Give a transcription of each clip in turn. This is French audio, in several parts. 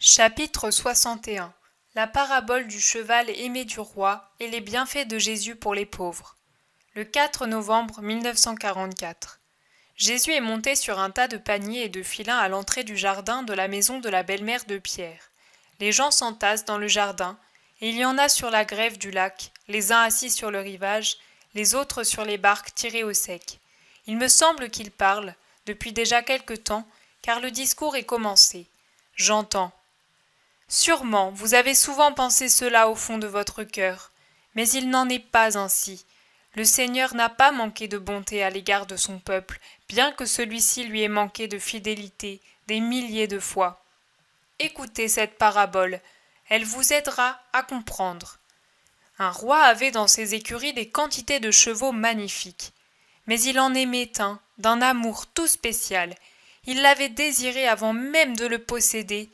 Chapitre 61. La parabole du cheval aimé du roi et les bienfaits de Jésus pour les pauvres. Le 4 novembre 1944. Jésus est monté sur un tas de paniers et de filins à l'entrée du jardin de la maison de la belle-mère de Pierre. Les gens s'entassent dans le jardin, et il y en a sur la grève du lac, les uns assis sur le rivage, les autres sur les barques tirées au sec. Il me semble qu'ils parlent, depuis déjà quelque temps, car le discours est commencé. J'entends. Sûrement, vous avez souvent pensé cela au fond de votre cœur, mais il n'en est pas ainsi. Le Seigneur n'a pas manqué de bonté à l'égard de son peuple, bien que celui-ci lui ait manqué de fidélité des milliers de fois. Écoutez cette parabole, elle vous aidera à comprendre. Un roi avait dans ses écuries des quantités de chevaux magnifiques, mais il en aimait un, d'un amour tout spécial. Il l'avait désiré avant même de le posséder,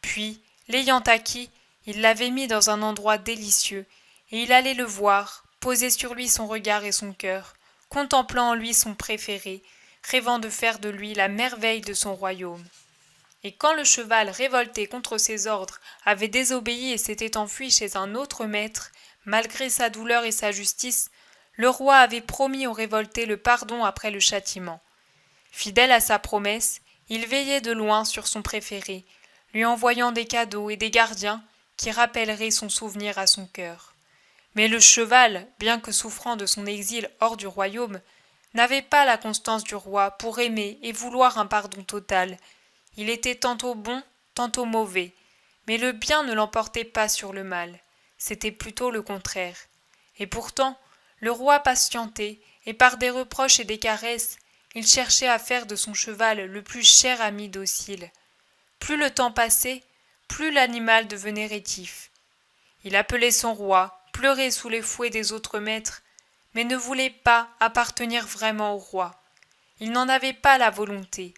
puis, l'ayant acquis, il l'avait mis dans un endroit délicieux, et il allait le voir, poser sur lui son regard et son cœur, contemplant en lui son préféré, rêvant de faire de lui la merveille de son royaume. Et quand le cheval, révolté contre ses ordres, avait désobéi et s'était enfui chez un autre maître, malgré sa douleur et sa justice, le roi avait promis au révolté le pardon après le châtiment. Fidèle à sa promesse, il veillait de loin sur son préféré, lui envoyant des cadeaux et des gardiens qui rappelleraient son souvenir à son cœur. Mais le cheval, bien que souffrant de son exil hors du royaume, n'avait pas la constance du roi pour aimer et vouloir un pardon total. Il était tantôt bon, tantôt mauvais, mais le bien ne l'emportait pas sur le mal, c'était plutôt le contraire. Et pourtant, le roi patientait, et par des reproches et des caresses, il cherchait à faire de son cheval le plus cher ami docile. Plus le temps passait, plus l'animal devenait rétif. Il appelait son roi, pleurait sous les fouets des autres maîtres, mais ne voulait pas appartenir vraiment au roi. Il n'en avait pas la volonté.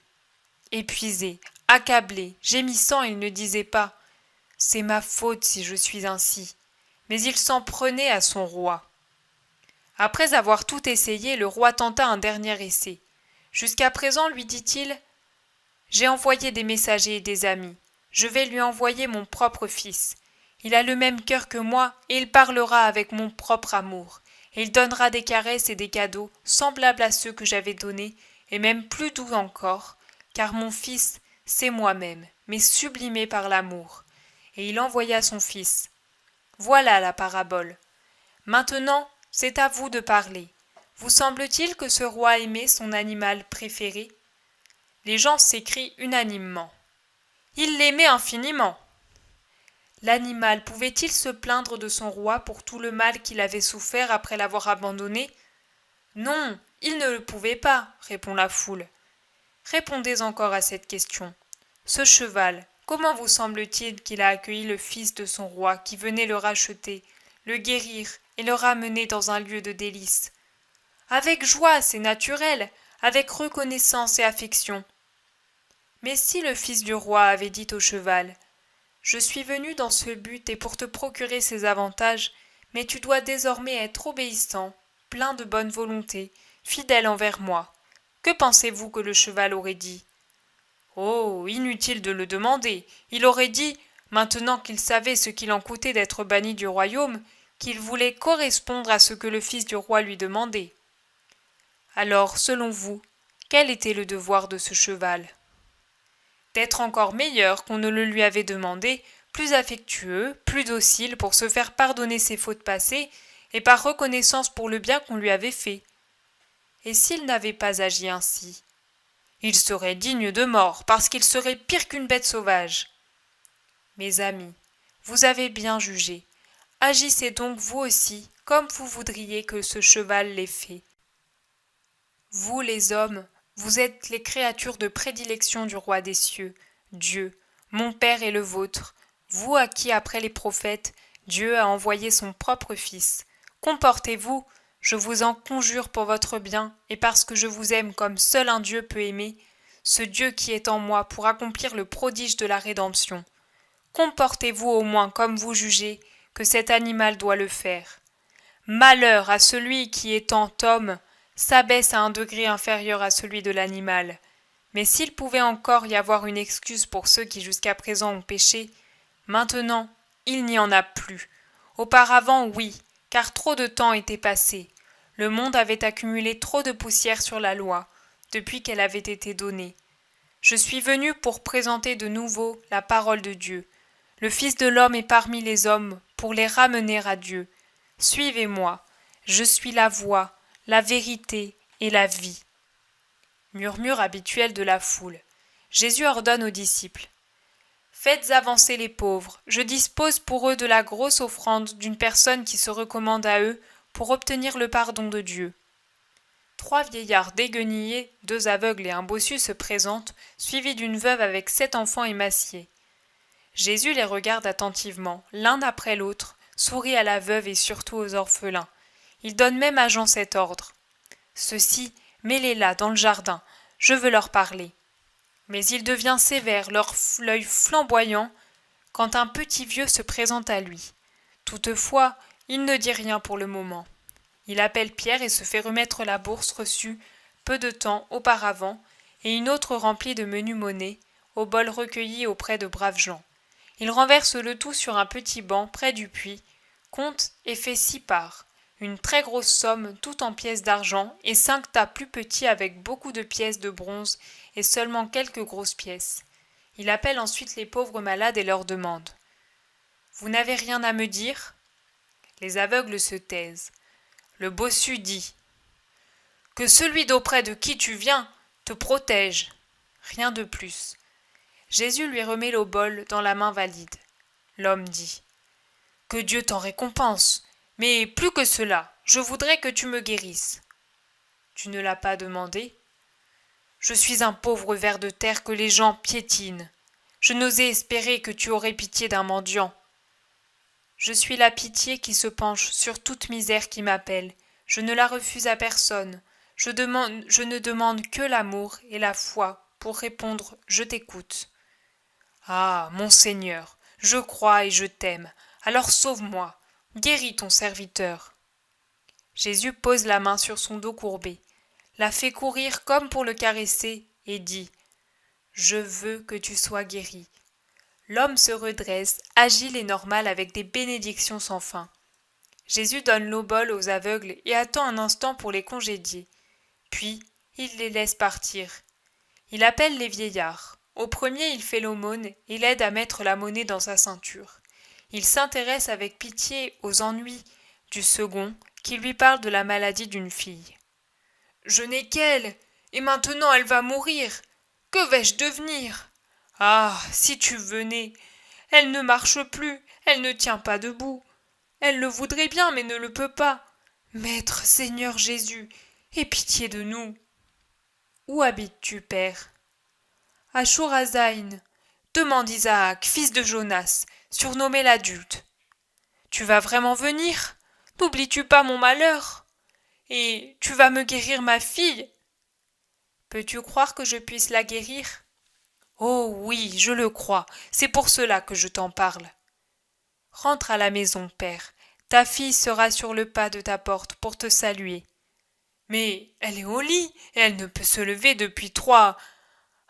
Épuisé, accablé, gémissant, il ne disait pas « C'est ma faute si je suis ainsi », mais il s'en prenait à son roi. Après avoir tout essayé, le roi tenta un dernier essai. Jusqu'à présent, lui dit-il, j'ai envoyé des messagers et des amis. Je vais lui envoyer mon propre fils. Il a le même cœur que moi et il parlera avec mon propre amour. Et il donnera des caresses et des cadeaux semblables à ceux que j'avais donnés et même plus doux encore, car mon fils, c'est moi-même, mais sublimé par l'amour. Et il envoya son fils. Voilà la parabole. Maintenant, c'est à vous de parler. Vous semble-t-il que ce roi aimait son animal préféré ? Les gens s'écrient unanimement. Il l'aimait infiniment. L'animal pouvait-il se plaindre de son roi pour tout le mal qu'il avait souffert après l'avoir abandonné ? Non, il ne le pouvait pas, répond la foule. Répondez encore à cette question. Ce cheval, comment vous semble-t-il qu'il a accueilli le fils de son roi qui venait le racheter, le guérir et le ramener dans un lieu de délices ? Avec joie, c'est naturel, avec reconnaissance et affection. Mais si le fils du roi avait dit au cheval « Je suis venu dans ce but et pour te procurer ces avantages, mais tu dois désormais être obéissant, plein de bonne volonté, fidèle envers moi », que pensez-vous que le cheval aurait dit ? Oh, inutile de le demander, il aurait dit, maintenant qu'il savait ce qu'il en coûtait d'être banni du royaume, qu'il voulait correspondre à ce que le fils du roi lui demandait. Alors, selon vous, quel était le devoir de ce cheval ? D'être encore meilleur qu'on ne le lui avait demandé, plus affectueux, plus docile pour se faire pardonner ses fautes passées et par reconnaissance pour le bien qu'on lui avait fait. Et s'il n'avait pas agi ainsi ? Il serait digne de mort parce qu'il serait pire qu'une bête sauvage. Mes amis, vous avez bien jugé. Agissez donc vous aussi comme vous voudriez que ce cheval l'ait fait. Vous les hommes, vous êtes les créatures de prédilection du roi des cieux, Dieu, mon Père et le vôtre, vous à qui, après les prophètes, Dieu a envoyé son propre Fils. Comportez-vous, je vous en conjure pour votre bien, et parce que je vous aime comme seul un Dieu peut aimer, ce Dieu qui est en moi pour accomplir le prodige de la rédemption. Comportez-vous au moins comme vous jugez que cet animal doit le faire. Malheur à celui qui, étant homme, s'abaisse à un degré inférieur à celui de l'animal. Mais s'il pouvait encore y avoir une excuse pour ceux qui jusqu'à présent ont péché, Maintenant, il n'y en a plus. Auparavant, oui, car trop de temps était passé. Le monde avait accumulé trop de poussière sur la loi, depuis qu'elle avait été donnée. Je suis venu pour présenter de nouveau la parole de Dieu. Le Fils de l'homme est parmi les hommes pour les ramener à Dieu. Suivez-moi, je suis la voie, la vérité et la vie. Murmure habituel de la foule. Jésus ordonne aux disciples. Faites avancer les pauvres, je dispose pour eux de la grosse offrande d'une personne qui se recommande à eux pour obtenir le pardon de Dieu. 3 vieillards déguenillés, 2 aveugles et un bossu se présentent, suivis d'une veuve avec 7 enfants émaciés. Jésus les regarde attentivement, l'un après l'autre, sourit à la veuve et surtout aux orphelins. Il donne même à Jean cet ordre. Ceux-ci, mets-les là, dans le jardin, je veux leur parler. Mais il devient sévère, l'œil flamboyant, quand un petit vieux se présente à lui. Toutefois, il ne dit rien pour le moment. Il appelle Pierre et se fait remettre la bourse reçue peu de temps auparavant et une autre remplie de menus monnaies, au bol recueilli auprès de braves gens. Il renverse le tout sur un petit banc près du puits, compte et fait 6 parts, une très grosse somme tout en pièces d'argent et 5 tas plus petits avec beaucoup de pièces de bronze et seulement quelques grosses pièces. Il appelle ensuite les pauvres malades et leur demande. Vous n'avez rien à me dire ? Les aveugles se taisent. Le bossu dit. Que celui d'auprès de qui tu viens te protège. Rien de plus. Jésus lui remet l'obole dans la main valide. L'homme dit. Que Dieu t'en récompense. Mais plus que cela, je voudrais que tu me guérisses. Tu ne l'as pas demandé ? Je suis un pauvre ver de terre que les gens piétinent. Je n'osais espérer que tu aurais pitié d'un mendiant. Je suis la pitié qui se penche sur toute misère qui m'appelle. Je ne la refuse à personne. Je ne demande que l'amour et la foi pour répondre « Je t'écoute ». Ah, mon Seigneur, je crois et je t'aime. Alors sauve-moi, guéris ton serviteur. Jésus pose la main sur son dos courbé, la fait courir comme pour le caresser et dit « Je veux que tu sois guéri ». L'homme se redresse, agile et normal avec des bénédictions sans fin. Jésus donne l'obole aux aveugles et attend un instant pour les congédier. Puis, il les laisse partir. Il appelle les vieillards. Au premier, il fait l'aumône et l'aide à mettre la monnaie dans sa ceinture. Il s'intéresse avec pitié aux ennuis du second, qui lui parle de la maladie d'une fille. « Je n'ai qu'elle, et maintenant elle va mourir. Que vais-je devenir ? Ah, si tu venais. Elle ne marche plus, elle ne tient pas debout. Elle le voudrait bien, mais ne le peut pas. Maître Seigneur Jésus, aie pitié de nous. Où habites-tu, père ? À Chourazaïn. Demande Isaac, fils de Jonas, surnommé l'adulte. Tu vas vraiment venir ? N'oublies-tu pas mon malheur ? Et tu vas me guérir ma fille ? Peux-tu croire que je puisse la guérir ? Oh oui, je le crois, c'est pour cela que je t'en parle. Rentre à la maison, père. Ta fille sera sur le pas de ta porte pour te saluer. Mais elle est au lit et elle ne peut se lever depuis 3.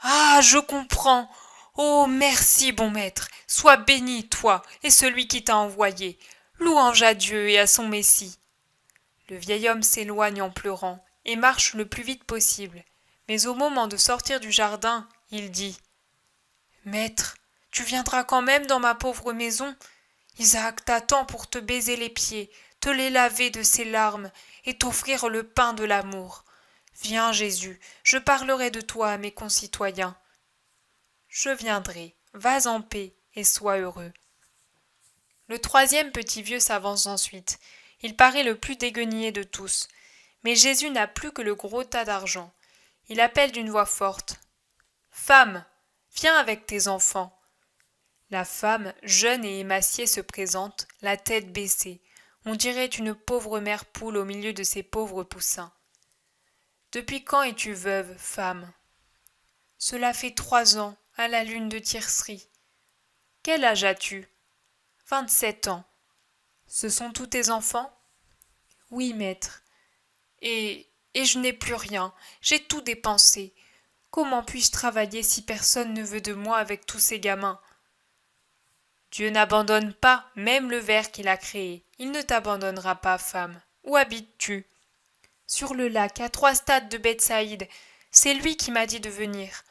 Ah, je comprends. Oh, merci, bon maître. Sois béni, toi, et celui qui t'a envoyé. Louange à Dieu et à son Messie. Le vieil homme s'éloigne en pleurant et marche le plus vite possible. Mais au moment de sortir du jardin, il dit « Maître, tu viendras quand même dans ma pauvre maison ? Isaac t'attend pour te baiser les pieds, te les laver de ses larmes et t'offrir le pain de l'amour. Viens, Jésus, je parlerai de toi à mes concitoyens. Je viendrai, vas en paix et sois heureux. » Le troisième petit vieux s'avance ensuite. Il paraît le plus déguenillé de tous. Mais Jésus n'a plus que le gros tas d'argent. Il appelle d'une voix forte. « Femme, viens avec tes enfants. » La femme, jeune et émaciée, se présente, la tête baissée. On dirait une pauvre mère poule au milieu de ses pauvres poussins. « Depuis quand es-tu veuve, femme ? » « Cela fait 3 ans, à la lune de tiercerie. »« Quel âge as-tu ? » « 27 ans. »« Ce sont tous tes enfants ? » ?»« Oui, maître. »« Et je n'ai plus rien, j'ai tout dépensé. Comment puis-je travailler si personne ne veut de moi avec tous ces gamins ? » Dieu n'abandonne pas même le ver qu'il a créé. Il ne t'abandonnera pas, femme. Où habites-tu? Sur le lac, à 3 stades de Bethsaïde. C'est lui qui m'a dit de venir.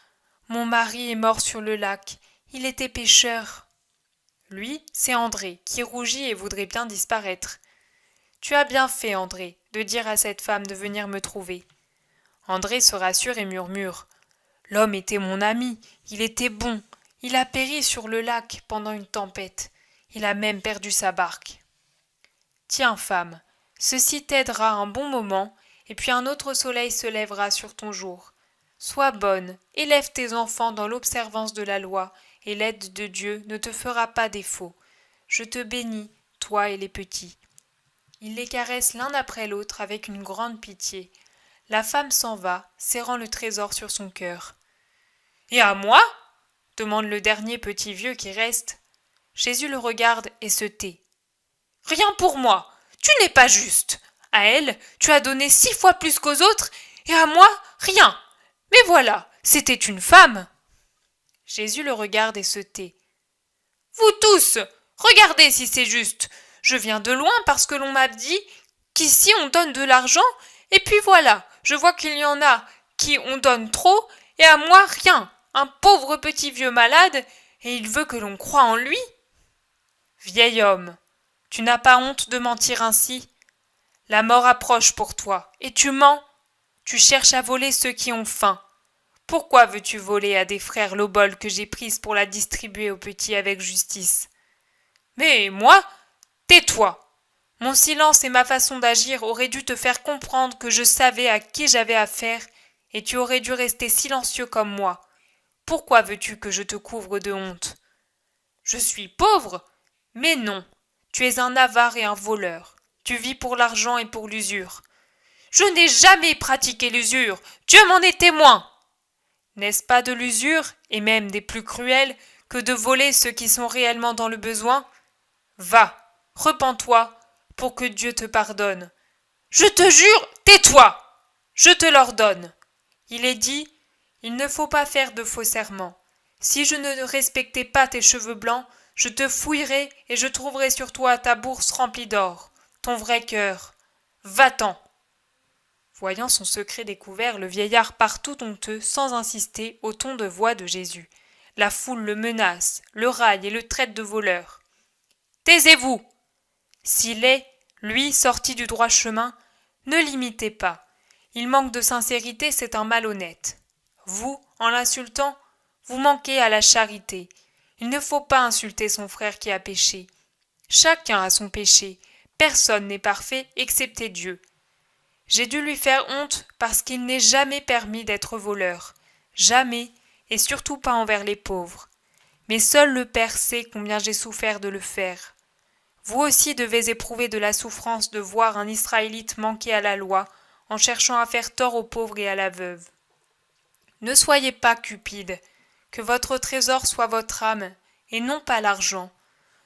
Mon mari est mort sur le lac. Il était pêcheur. Lui, c'est André, qui rougit et voudrait bien disparaître. Tu as bien fait, André, de dire à cette femme de venir me trouver. André se rassure et murmure. L'homme était mon ami, il était bon. Il a péri sur le lac pendant une tempête. Il a même perdu sa barque. Tiens, femme, ceci t'aidera un bon moment, et puis un autre soleil se lèvera sur ton jour. Sois bonne, élève tes enfants dans l'observance de la loi, et l'aide de Dieu ne te fera pas défaut. Je te bénis, toi et les petits. Il les caresse l'un après l'autre avec une grande pitié. La femme s'en va, serrant le trésor sur son cœur. Et à moi? Demande le dernier petit vieux qui reste. Jésus le regarde et se tait. Rien pour moi, tu n'es pas juste. À elle, tu as donné 6 fois plus qu'aux autres, et à moi, rien. Mais voilà, c'était une femme. Jésus le regarde et se tait. Vous tous, regardez si c'est juste. Je viens de loin parce que l'on m'a dit qu'ici on donne de l'argent, et puis voilà, je vois qu'il y en a qui on donne trop, et à moi rien, un pauvre petit vieux malade, et il veut que l'on croie en lui. Vieil homme, tu n'as pas honte de mentir ainsi? La mort approche pour toi, et tu mens. Tu cherches à voler ceux qui ont faim. Pourquoi veux-tu voler à des frères l'obole que j'ai prise pour la distribuer aux petits avec justice? Mais moi, tais-toi. Mon silence et ma façon d'agir auraient dû te faire comprendre que je savais à qui j'avais affaire, et tu aurais dû rester silencieux comme moi. Pourquoi veux-tu que je te couvre de honte? Je suis pauvre? Mais non, tu es un avare et un voleur. Tu vis pour l'argent et pour l'usure. Je n'ai jamais pratiqué l'usure, Dieu m'en est témoin. N'est-ce pas de l'usure, et même des plus cruelles, que de voler ceux qui sont réellement dans le besoin? Va, repens-toi, pour que Dieu te pardonne. Je te jure, tais-toi! Je te l'ordonne. Il est dit, il ne faut pas faire de faux serments. Si je ne respectais pas tes cheveux blancs, je te fouillerai et je trouverai sur toi ta bourse remplie d'or, ton vrai cœur. Va-t'en. Voyant son secret découvert, le vieillard part tout honteux, sans insister, au ton de voix de Jésus. La foule le menace, le raille et le traite de voleur. Taisez-vous! S'il est, lui, sorti du droit chemin, ne l'imitez pas. Il manque de sincérité, c'est un malhonnête. Vous, en l'insultant, vous manquez à la charité. Il ne faut pas insulter son frère qui a péché. Chacun a son péché. Personne n'est parfait excepté Dieu. J'ai dû lui faire honte parce qu'il n'est jamais permis d'être voleur. Jamais, et surtout pas envers les pauvres. Mais seul le Père sait combien j'ai souffert de le faire. Vous aussi devez éprouver de la souffrance de voir un Israélite manquer à la loi en cherchant à faire tort aux pauvres et à la veuve. Ne soyez pas cupide, que votre trésor soit votre âme, et non pas l'argent.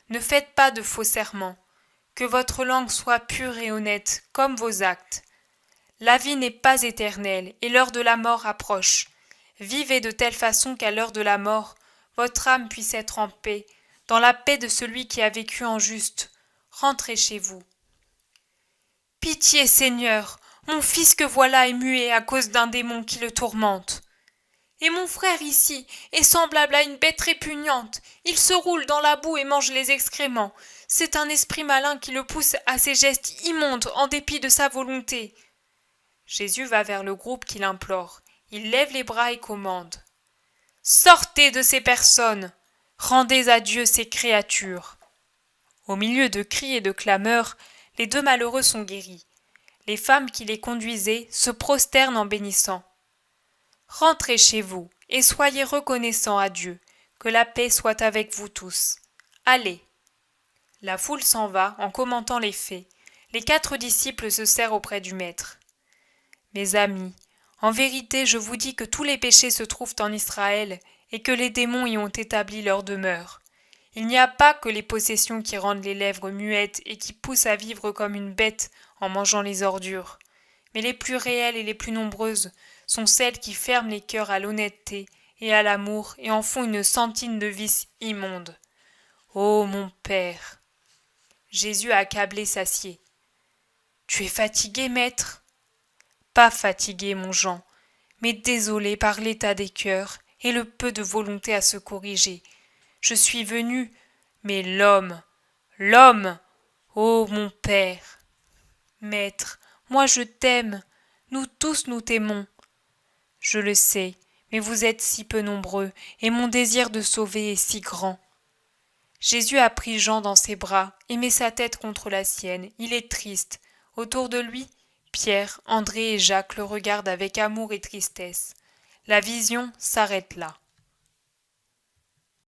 Ne faites pas de faux serments, que votre langue soit pure et honnête, comme vos actes. La vie n'est pas éternelle, et l'heure de la mort approche. Vivez de telle façon qu'à l'heure de la mort, votre âme puisse être en paix, dans la paix de celui qui a vécu en juste. Rentrez chez vous. Pitié, Seigneur, mon fils que voilà est muet à cause d'un démon qui le tourmente. Et mon frère ici est semblable à une bête répugnante. Il se roule dans la boue et mange les excréments. C'est un esprit malin qui le pousse à ces gestes immondes en dépit de sa volonté. Jésus va vers le groupe qui l'implore. Il lève les bras et commande. Sortez de ces personnes! Rendez à Dieu ces créatures! Au milieu de cris et de clameurs, les 2 malheureux sont guéris. Les femmes qui les conduisaient se prosternent en bénissant. Rentrez chez vous et soyez reconnaissants à Dieu, que la paix soit avec vous tous. Allez. La foule s'en va en commentant les faits. Les 4 disciples se serrent auprès du Maître. Mes amis, en vérité je vous dis que tous les péchés se trouvent en Israël et que les démons y ont établi leur demeure. Il n'y a pas que les possessions qui rendent les lèvres muettes et qui poussent à vivre comme une bête en mangeant les ordures. Mais les plus réelles et les plus nombreuses sont celles qui ferment les cœurs à l'honnêteté et à l'amour et en font une sentine de vice immonde. Ô mon Père. Jésus accablé s'assied. Tu es fatigué, maître? Pas fatigué, mon Jean, mais désolé par l'état des cœurs et le peu de volonté à se corriger. Je suis venu, mais l'homme, ô mon Père. Maître, moi je t'aime, nous tous nous t'aimons. Je le sais, mais vous êtes si peu nombreux, et mon désir de sauver est si grand. Jésus a pris Jean dans ses bras et met sa tête contre la sienne. Il est triste. Autour de lui, Pierre, André et Jacques le regardent avec amour et tristesse. La vision s'arrête là.